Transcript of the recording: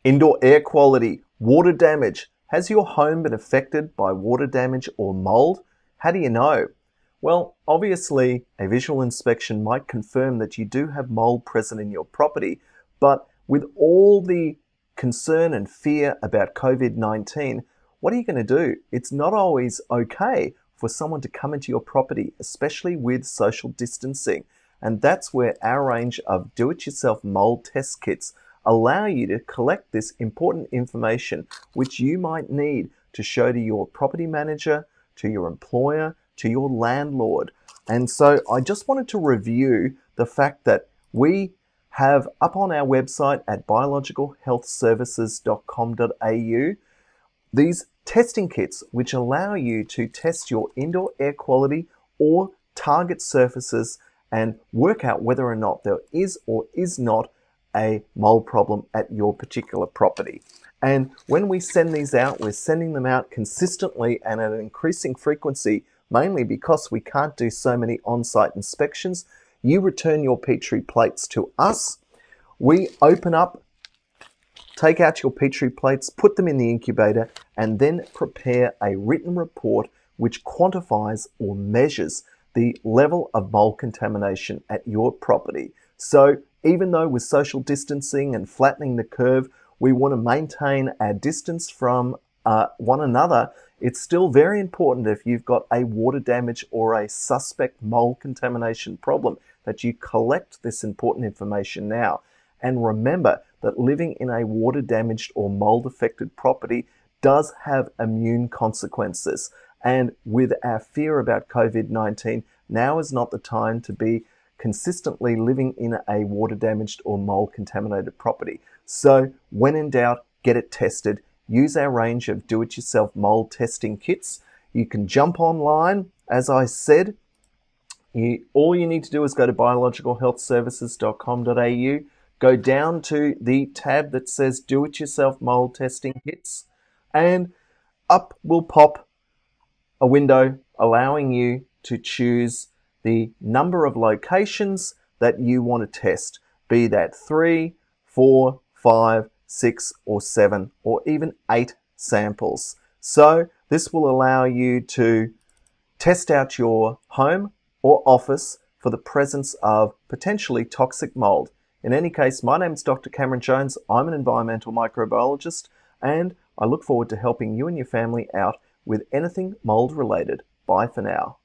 Indoor air quality, water damage. Has your home been affected by water damage or mold? How do you know? Well, obviously, a visual inspection might confirm that you do have mold present in your property, but with all the concern and fear about COVID-19, what are you going to do? It's not always okay for someone to come into your property, especially with social distancing. And that's where our range of do-it-yourself mold test kits allow you to collect this important information which you might need to show to your property manager, to your employer, to your landlord. And so I just wanted to review the fact that we have up on our website at biologicalhealthservices.com.au these testing kits which allow you to test your indoor air quality or target surfaces and work out whether or not there is or is not a mold problem at your particular property. And when we send these out, we're sending them out consistently and at an increasing frequency, mainly because we can't do so many on-site inspections. You return your Petri plates to us. We open up, take out your Petri plates, put them in the incubator, and then prepare a written report which quantifies or measures the level of mold contamination at your property. So even though with social distancing and flattening the curve, we want to maintain our distance from one another, it's still very important if you've got a water damage or a suspect mold contamination problem that you collect this important information now. And remember that living in a water damaged or mold affected property does have immune consequences. And with our fear about COVID-19, now is not the time to be consistently living in a water damaged or mold contaminated property. So when in doubt, get it tested. Use our range of do-it-yourself mold testing kits. You can jump online, as I said. All you need to do is go to biologicalhealthservices.com.au, go down to the tab that says do-it-yourself mold testing kits, and up will pop a window allowing you to choose the number of locations that you want to test, be that 3, 4, 5, 6, or 7, or even 8 samples. So this will allow you to test out your home or office for the presence of potentially toxic mold. In any case, my name is Dr. Cameron Jones. I'm an environmental microbiologist, and I look forward to helping you and your family out with anything mold related. Bye for now.